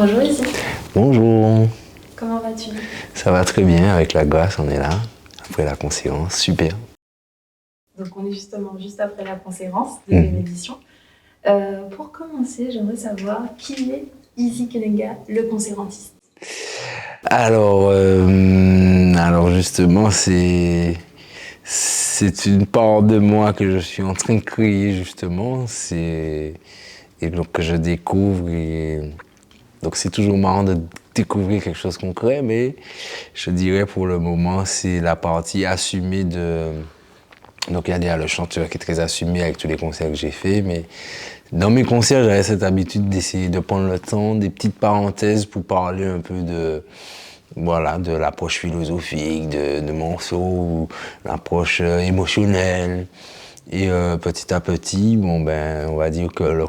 Bonjour Izzy. Bonjour. Comment vas-tu? Ça va très bien avec la grâce, on est là, après la conférence, super. Donc on est justement juste après la conférence de l'édition. Pour commencer, j'aimerais savoir qui est Izzy Kenenga, le concértiste. Alors justement, c'est une part de moi que je suis en train de créer justement, et donc que je découvre, et donc c'est toujours marrant de découvrir quelque chose qu'on crée, mais je dirais pour le moment, c'est la partie assumée de... Donc il y a le chanteur qui est très assumé avec tous les concerts que j'ai faits, mais dans mes concerts, j'avais cette habitude d'essayer de prendre le temps, des petites parenthèses pour parler un peu de l'approche philosophique de morceaux, ou l'approche émotionnelle. Et petit à petit, on va dire que le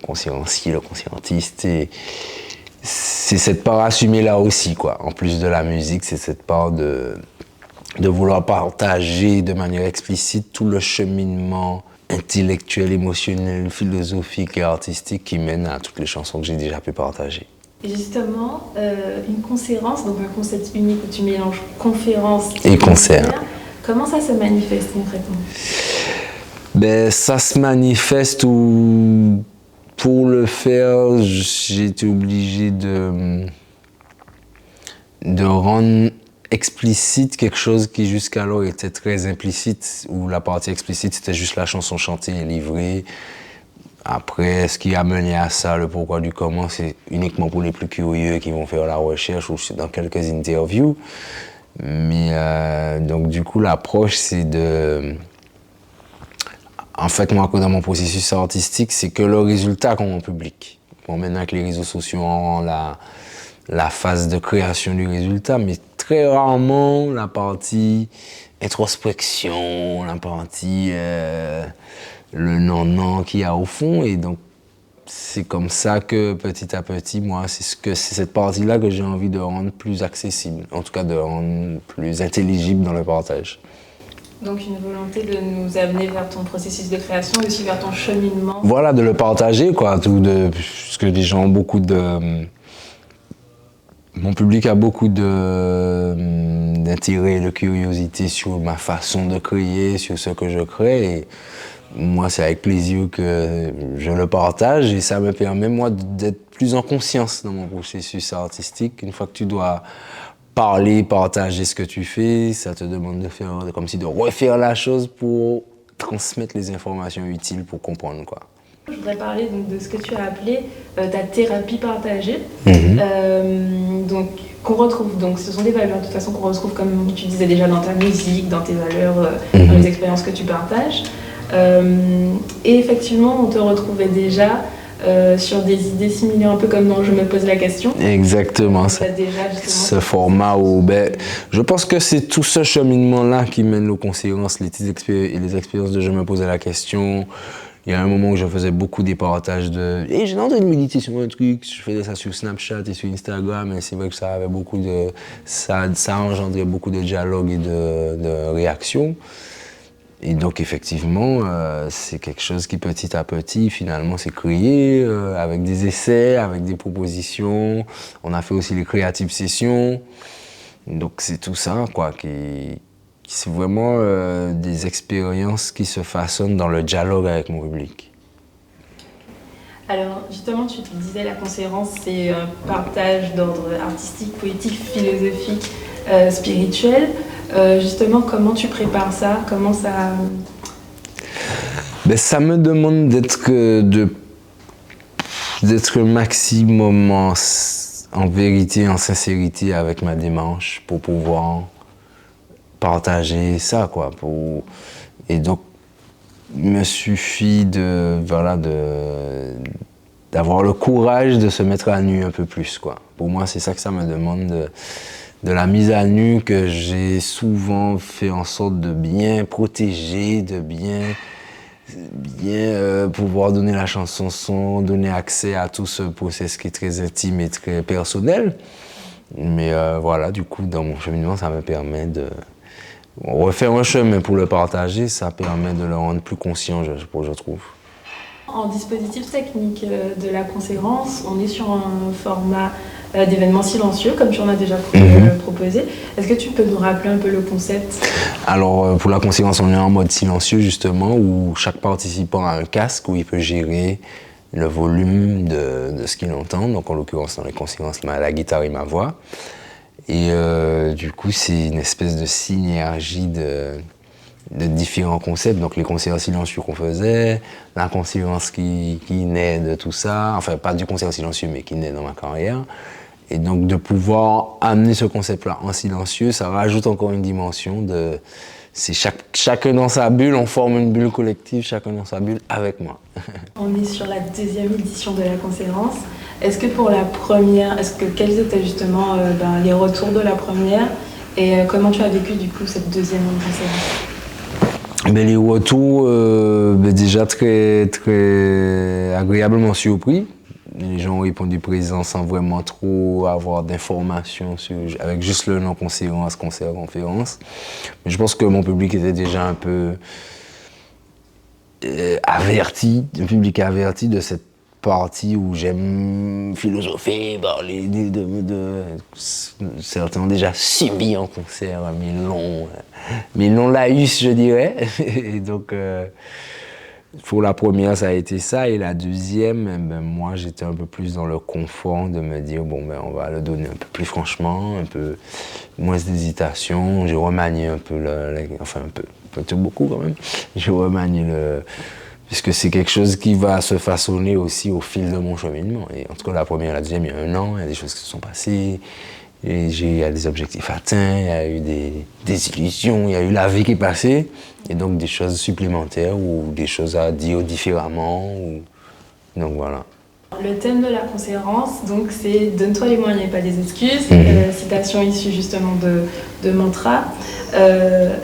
concérencier, le concértiste, c'est cette part assumée là aussi, quoi. En plus de la musique, c'est cette part de vouloir partager de manière explicite tout le cheminement intellectuel, émotionnel, philosophique et artistique qui mène à toutes les chansons que j'ai déjà pu partager. Et justement, une conférence, donc un concept unique où tu mélanges conférence et concert. Comment ça se manifeste concrètement? Ça se manifeste où, pour le faire, j'ai été obligé de rendre explicite quelque chose qui jusqu'alors était très implicite, où la partie explicite c'était juste la chanson chantée et livrée. Après, ce qui a mené à ça, le pourquoi du comment, c'est uniquement pour les plus curieux qui vont faire la recherche ou dans quelques interviews. Mais donc du coup, l'approche c'est de... En fait, moi, dans mon processus artistique, c'est que le résultat qu'on public. Bon, maintenant que les réseaux sociaux ont la phase de création du résultat, mais très rarement la partie introspection, la partie le non-non qu'il y a au fond. Et donc, c'est comme ça que petit à petit, moi, c'est cette partie-là que j'ai envie de rendre plus accessible, en tout cas de rendre plus intelligible dans le partage. Donc une volonté de nous amener vers ton processus de création et aussi vers ton cheminement. Voilà, de le partager, quoi, parce que les gens ont beaucoup de... Mon public a beaucoup d'intérêt et de curiosité sur ma façon de créer, sur ce que je crée. Et moi, c'est avec plaisir que je le partage et ça me permet, moi, d'être plus en conscience dans mon processus artistique. Une fois que tu dois parler, partager ce que tu fais, ça te demande de faire comme si de refaire la chose pour transmettre les informations utiles pour comprendre, quoi. Je voudrais parler donc de ce que tu as appelé ta thérapie partagée, donc qu'on retrouve. Donc ce sont des valeurs de toute façon qu'on retrouve, comme tu disais déjà, dans ta musique, dans tes valeurs, dans les expériences que tu partages. Et effectivement, on te retrouvait déjà sur des idées similaires, un peu comme dans Je me pose la question. Exactement, ce format où je pense que c'est tout ce cheminement-là qui mène aux conférences, les expériences de Je me posais la question. Il y a un moment où je faisais beaucoup des partages de « Hey, j'ai envie de méditer sur un truc », je faisais ça sur Snapchat et sur Instagram, et c'est vrai que ça avait beaucoup de... ça engendrait beaucoup de dialogues et de réactions. Et donc effectivement, c'est quelque chose qui petit à petit, finalement, s'est créé avec des essais, avec des propositions. On a fait aussi les creative sessions. Donc c'est tout ça, quoi, c'est vraiment des expériences qui se façonnent dans le dialogue avec mon public. Alors justement, tu te disais, la conférence, c'est un partage d'ordre artistique, poétique, philosophique, spirituel. Justement, comment tu prépares ça? Comment ça... Ça me demande d'être maximum en vérité, en sincérité avec ma démarche pour pouvoir partager ça, quoi. Et donc, il me suffit d'avoir le courage de se mettre à nu un peu plus, quoi. Pour moi, c'est ça que ça me demande, de la mise à nu que j'ai souvent fait en sorte de bien protéger, de bien pouvoir donner la chanson son, donner accès à tout ce processus qui est très intime et très personnel. Mais voilà, du coup, dans mon cheminement, ça me permet de refaire un chemin pour le partager, ça permet de le rendre plus conscient, je trouve. En dispositif technique de la conférence, on est sur un format d'événements silencieux, comme tu en as déjà proposé. Est-ce que tu peux nous rappeler un peu le concept? Alors, pour la conférence, on est en mode silencieux, justement, où chaque participant a un casque où il peut gérer le volume de ce qu'il entend. Donc, en l'occurrence, dans les conférences, la guitare et ma voix. Et du coup, c'est une espèce de synergie de différents concepts. Donc, les concerts silencieux qu'on faisait, la conférence qui naît de tout ça, enfin, pas du concert silencieux, mais qui naît dans ma carrière. Et donc, de pouvoir amener ce concept-là en silencieux, ça rajoute encore une dimension de... C'est chacun dans sa bulle, on forme une bulle collective, chacun dans sa bulle avec moi. On est sur la deuxième édition de la conférence. Est-ce que pour la première, quels étaient justement les retours de la première et comment tu as vécu du coup cette deuxième conférence? Les retours, déjà très, très agréablement surpris. Les gens ont répondu présent sans vraiment trop avoir d'informations avec juste le nom conférence, conférence. Mais je pense que mon public était déjà un peu averti, un public averti de cette partie où j'aime philosopher, parler certains ont déjà subi en concert, mais non laïus, je dirais. Et donc, pour la première, ça a été ça. Et la deuxième, moi, j'étais un peu plus dans le confort de me dire, on va le donner un peu plus franchement, un peu moins d'hésitation. J'ai remanié un peu, beaucoup quand même. J'ai remanié puisque c'est quelque chose qui va se façonner aussi au fil de mon cheminement. Et en tout cas, la première et la deuxième, il y a 1 an, il y a des choses qui se sont passées. Et il y a des objectifs atteints, il y a eu des illusions, il y a eu la vie qui est passée, et donc des choses supplémentaires ou des choses à dire différemment. Donc voilà. Le thème de la conférence, donc, c'est « Donne-toi les moyens et pas des excuses », citation issue justement de Mantra.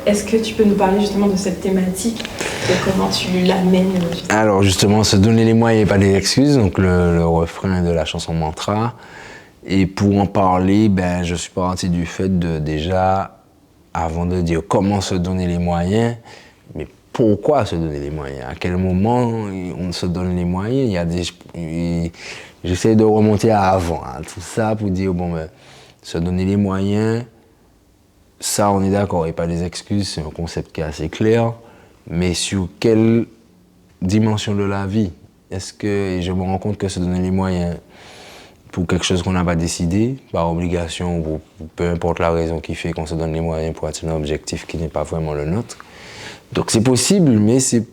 Est-ce que tu peux nous parler justement de cette thématique, de comment tu l'amènes? Alors justement, se donner les moyens et pas des excuses, donc le refrain de la chanson Mantra. Et pour en parler, je suis parti du fait de déjà, avant de dire comment se donner les moyens, mais pourquoi se donner les moyens? À quel moment on se donne les moyens? J'essaie de remonter à avant, tout ça pour dire, se donner les moyens, ça on est d'accord, et pas des excuses, c'est un concept qui est assez clair, mais sur quelle dimension de la vie? Et je me rends compte que se donner les moyens, pour quelque chose qu'on n'a pas décidé, par obligation ou peu importe la raison qui fait qu'on se donne les moyens pour atteindre un objectif qui n'est pas vraiment le nôtre. Donc c'est possible, mais c'est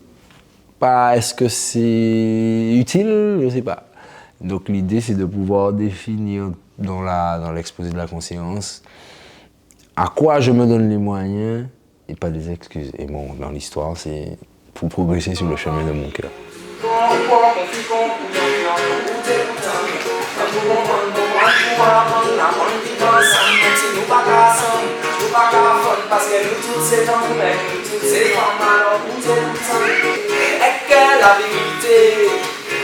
pas... Est-ce que c'est utile? Je ne sais pas. Donc l'idée, c'est de pouvoir définir dans l'exposé de la conscience à quoi je me donne les moyens et pas des excuses. Et dans l'histoire, c'est pour progresser sur le chemin de mon cœur.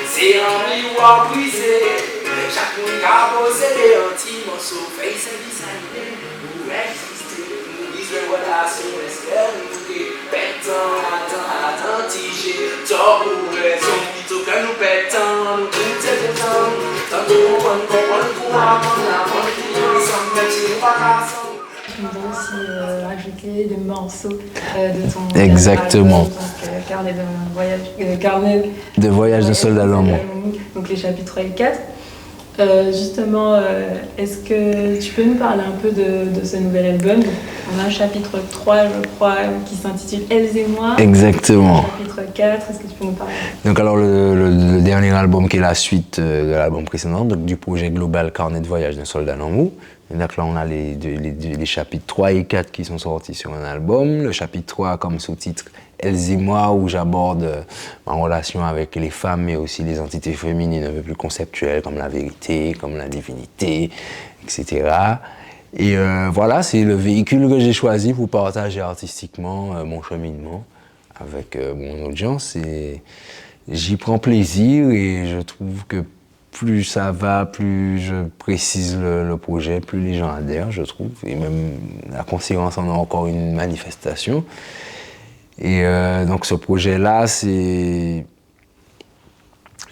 C'est un miroir brisé. Chaque monde a posé un petit morceau. Face et visage pour exister. Nous disons voilà, c'est l'espère nous pétons, attends, tigé. Toi pour raison, plutôt que nous pétons, nous coûtons de temps. Tantôt on comprend pour apprendre la bonne vie, ensemble, même si nous pas cassons. Tu nous as aussi rajouté des morceaux de ton Exactement. Carnet de voyage de soldat l'amour. Donc les chapitres 3 et 4. Justement, est-ce que tu peux nous parler un peu de ce nouvel album? On a un chapitre 3, je crois, qui s'intitule Elles et moi. Exactement. Chapitre 4, est-ce que tu peux nous parler? Donc alors le dernier album qui est la suite de l'album précédent, donc du projet global Carnet de voyage d'un soldat l'amour. Et donc là on a les chapitres 3 et 4 qui sont sortis sur un album. Le chapitre 3 comme sous-titre Elles et moi, où j'aborde ma relation avec les femmes mais aussi les entités féminines un peu plus conceptuelles comme la vérité, comme la divinité, etc. Et voilà, c'est le véhicule que j'ai choisi pour partager artistiquement mon cheminement avec mon audience. Et j'y prends plaisir et je trouve que plus ça va, plus je précise le projet, plus les gens adhèrent, je trouve. Et même la conscience en a encore une manifestation. Et donc ce projet-là, c'est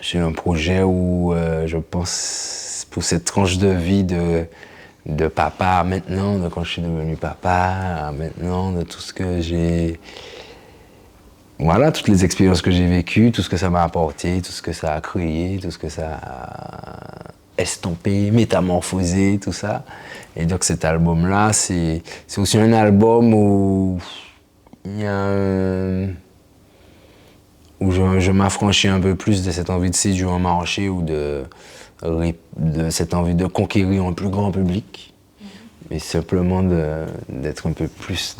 J'ai un projet où je pense, pour cette tranche de vie de papa maintenant, de quand je suis devenu papa, maintenant, de tout ce que j'ai... Voilà, toutes les expériences que j'ai vécues, tout ce que ça m'a apporté, tout ce que ça a créé, tout ce que ça a estompé, métamorphosé, tout ça. Et donc cet album-là, c'est aussi un album où il y a où je m'affranchis un peu plus de cette envie de séduire un marché ou de cette envie de conquérir un plus grand public, mais simplement d'être un peu plus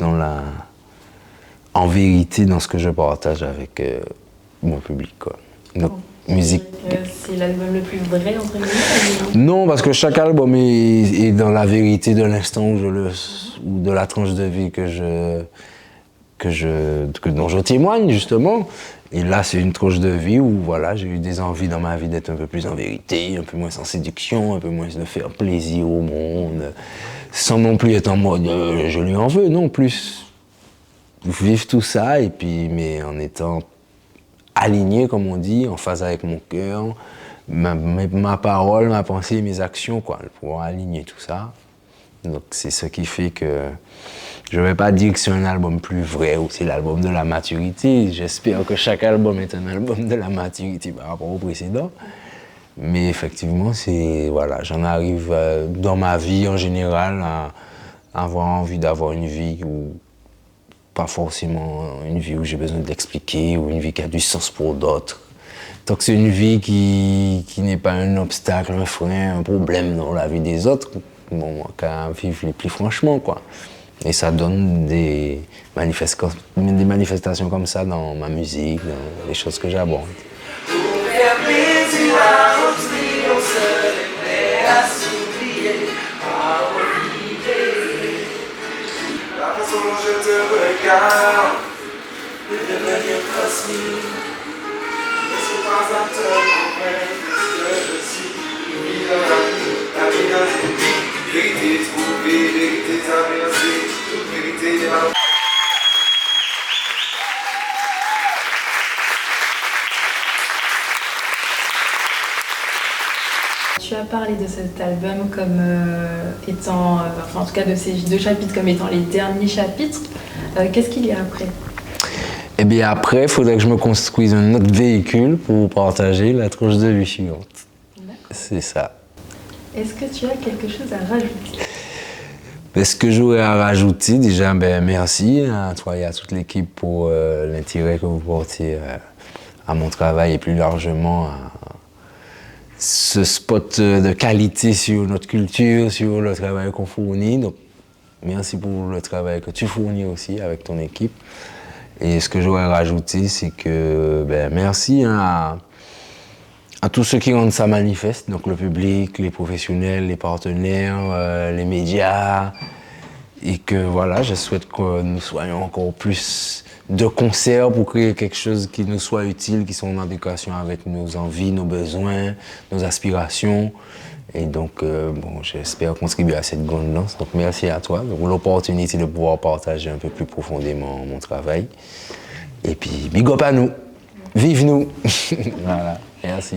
en vérité dans ce que je partage avec mon public, quoi. Donc, musique. C'est l'album le plus vrai, entre guillemets? Non, parce que chaque album est dans la vérité de l'instant ou de la tranche de vie dont je témoigne, justement. Et là, c'est une tranche de vie où voilà, j'ai eu des envies dans ma vie d'être un peu plus en vérité, un peu moins en séduction, un peu moins de faire plaisir au monde, sans non plus être en mode je lui en veux, non, plus vivre tout ça, et puis, mais en étant aligné, comme on dit, en phase avec mon cœur, ma parole, ma pensée, mes actions, quoi, pouvoir aligner tout ça. Donc c'est ce qui fait que je ne vais pas dire que c'est un album plus vrai ou c'est l'album de la maturité. J'espère que chaque album est un album de la maturité par rapport au précédent. Mais effectivement, voilà, j'en arrive dans ma vie en général à avoir envie d'avoir une vie où, pas forcément une vie où j'ai besoin d'expliquer ou une vie qui a du sens pour d'autres. Tant que c'est une vie qui n'est pas un obstacle, un frein, un problème dans la vie des autres, bon, qu'à vivre les plus franchement, quoi. Et ça donne des manifestations comme ça dans ma musique, dans les choses que j'aborde. La façon dont je te regarde peut devenir cosmique. Ne suis pas à te convaincre que je suis. Vie dans la vie dans une vie. Vérité trouvée, vérité traversée, toute vérité est là. Tu as parlé de cet album comme étant, enfin en tout cas de ces 2 chapitres comme étant les derniers chapitres. Qu'est-ce qu'il y a après? Eh bien après, il faudrait que je me construise un autre véhicule pour partager la tranche de vie suivante. C'est ça. Est-ce que tu as quelque chose à rajouter? Ce que j'aurais à rajouter, déjà, merci à toi et à toute l'équipe pour l'intérêt que vous portez à mon travail et plus largement à ce spot de qualité sur notre culture, sur le travail qu'on fournit. Donc, merci pour le travail que tu fournis aussi avec ton équipe. Et ce que j'aurais rajouté, c'est que merci à tous ceux qui rendent ça manifeste, donc le public, les professionnels, les partenaires, les médias. Et que voilà, je souhaite que nous soyons encore plus de concert pour créer quelque chose qui nous soit utile, qui soit en adéquation avec nos envies, nos besoins, nos aspirations. Et donc, j'espère contribuer à cette grande lance. Donc, merci à toi pour l'opportunité de pouvoir partager un peu plus profondément mon travail. Et puis, big up à nous. Vive nous. Voilà, merci.